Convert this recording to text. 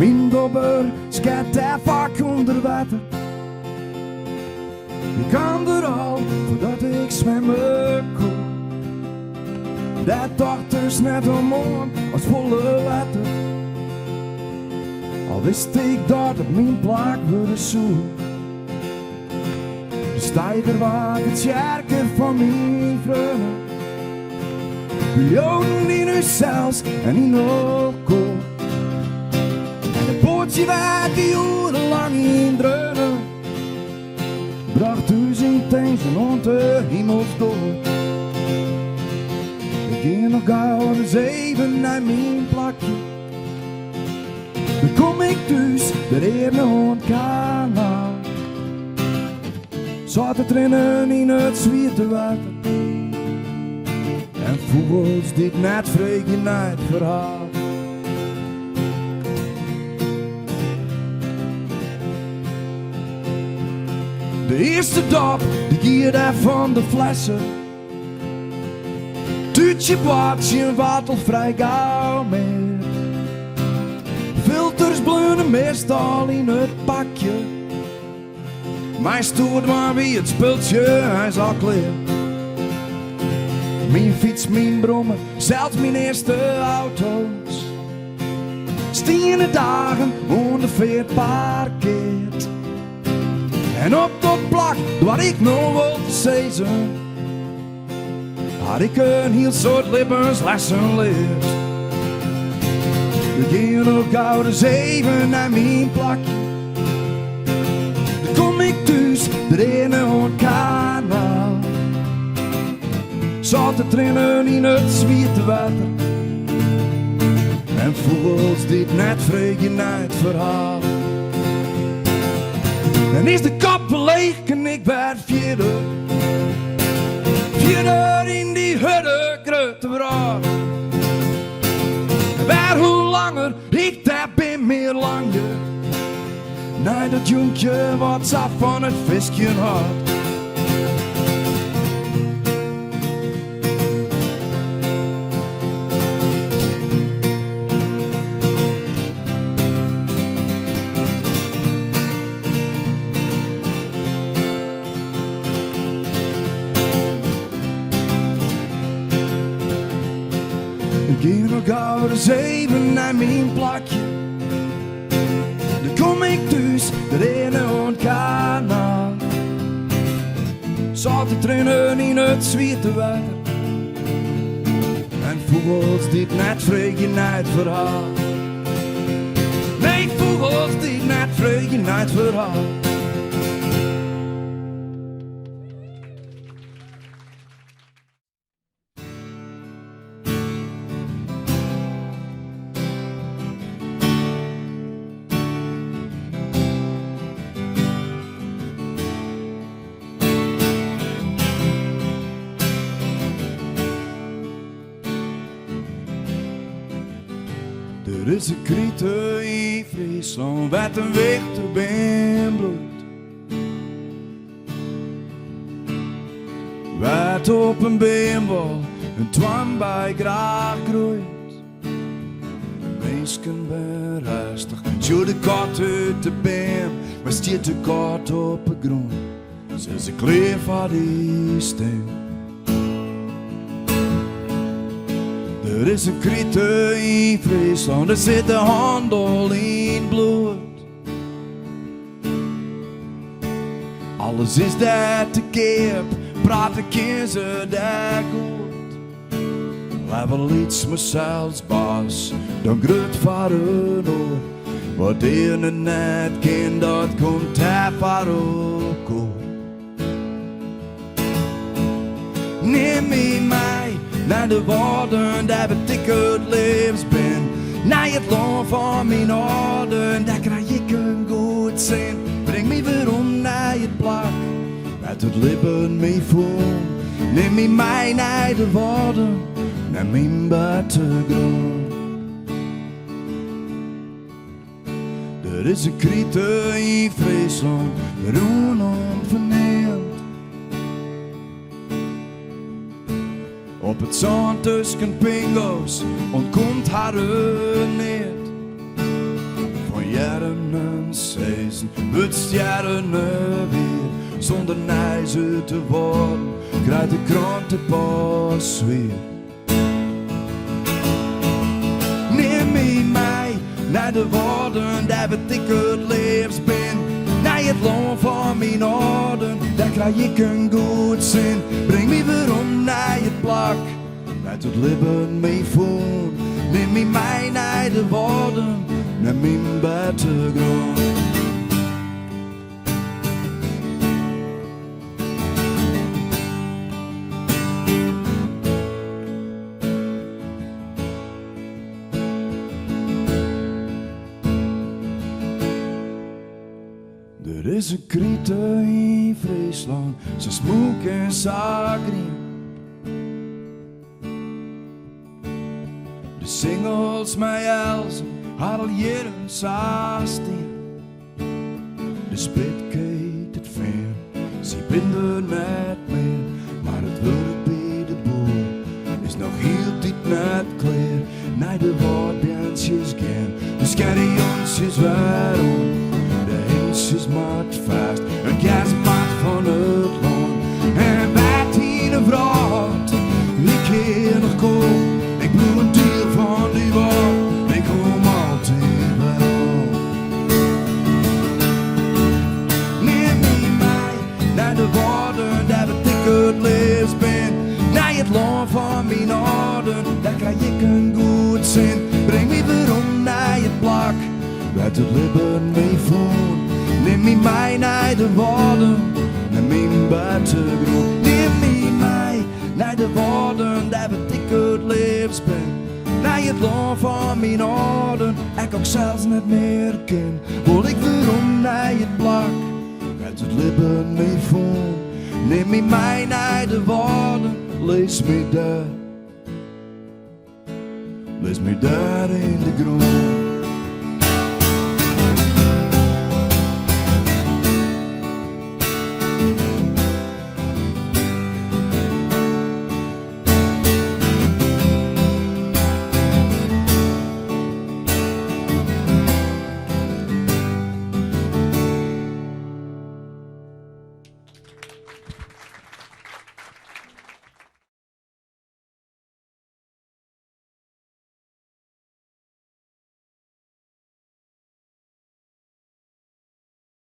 Mijn dobber schaat daar vaak onder water. Ik kan er al voordat ik zwemmen kon. Dat dochters net omhoog als volle water. Al wist ik dat op mijn plak worden zoen. De stijger was het jerken van mijn vrienden. Joden in hun zelfs en in elkaar. En de bootje werd die urenlang in dreunen. Bracht duizend tanken rond de hemelsdoor. Ik ging nog gauw eens even naar mijn plakje. Dan kom ik dus de ene kanaal. Zat te trainen in het zwierte water. En vogels die ik net vregen naar het verhaal. De eerste dop, die gier daar van de flessen. Tuutje badje, watel vrij gauw meer. Filters bleunen meestal in het pakje. Mijn stoert maar wie het spultje, hij is al klaar. Mijn fiets, mijn brommer, zelfs mijn eerste auto's. Stiene dagen ongeveer parkeert. En op dat plak waar ik nog wil zezen, had ik een heel soort levenslessen leerd. We gingen nog gauw eens even naar mijn plakje. Dan kom ik thuis, de ene kanaal. Zat te trainen in het zwierte water. En vogels die het net vregen naar het verhaal. En is de kop leeg en ik werd vierde. Vierde in die hudde grote braad. En waar hoe langer ik daar ben meer langer. Nee, dat jonkje wat af van het visje had. Ik ging nog gauw eens even naar mijn plakje. Dan kom ik thuis, de ene kanaal. Zat te trainen in het zwierte water. En vogels die het net vregen naar het verhaal. Nee, vogels die het net vregen naar het verhaal. Er is een kriete in Friesland, wat een weg te ben bloeit. Wat op een beenbal, een twam bij graag groeit. Mensen ben rustig, zo de kat uit de been, maar stiert de kat op de grond. Ze kleef van die steen. Er is een kriete in Friesland, er zit de handel in bloed. Alles is daar te keer, praten kunnen ze daar goed. We hebben iets mezelfs baas, dan groot van hun oor. Wat ene net kind, dat komt daar van ook goed. Neem me mee naar de woorden, daar betekent het levens ben. Naar het land van mijn orden, daar krijg ik een goed zin. Breng me weer om naar het plak, met het lippen mee vol. Neem me mee naar de woorden, naar mijn buitengrond. Er is een kriete in Friesland, roen onverneemd. Op het zand tussen pingo's ontkomt haar niet. een seizoen, het sterren weer. Zonder nijzer te worden, krijgt de krant pas weer. Neem me mee naar de woorden, daar wat ik het liefst ben. Naar het land van mijn orden, daar krijg ik een goed zin. Breng me weer om naar het plak, laat het leven mee voelen. Neem me mee naar de woorden, naar mijn buitengrond. Er is een kriete in Friesland, ze smoek en zagrien. De singles mij Els, had al jaren 16. De spitkeet het fan, ze binden net meer. Maar het werk bij de boer is nog heel diep net klaar. Naar de woorddansjes gaan, dus kan de jonsjes waarom. Is maakt vast, een kerstmaat van het land. En bij tien vraagt, ik hier nog kom. Ik bedoel een deel van die woord, ik kom altijd wel. Neem me mee naar de woorden, daar wat ik het liefst ben. Naar het land van mijn orden, daar krijg ik een goed zin. Breng me weer om naar het plak, laat het leven mee voelen. Neem me mee naar de woorden, naar mijn buitengrond. Neem me mee naar de woorden, daar wat ik het liefst ben. Naar het land van mijn orden, ik ook zelfs net meer ken. Wil ik weer om naar het plak, uit het leven mee voelen. Neem me mee naar de woorden, lees me daar in de grond.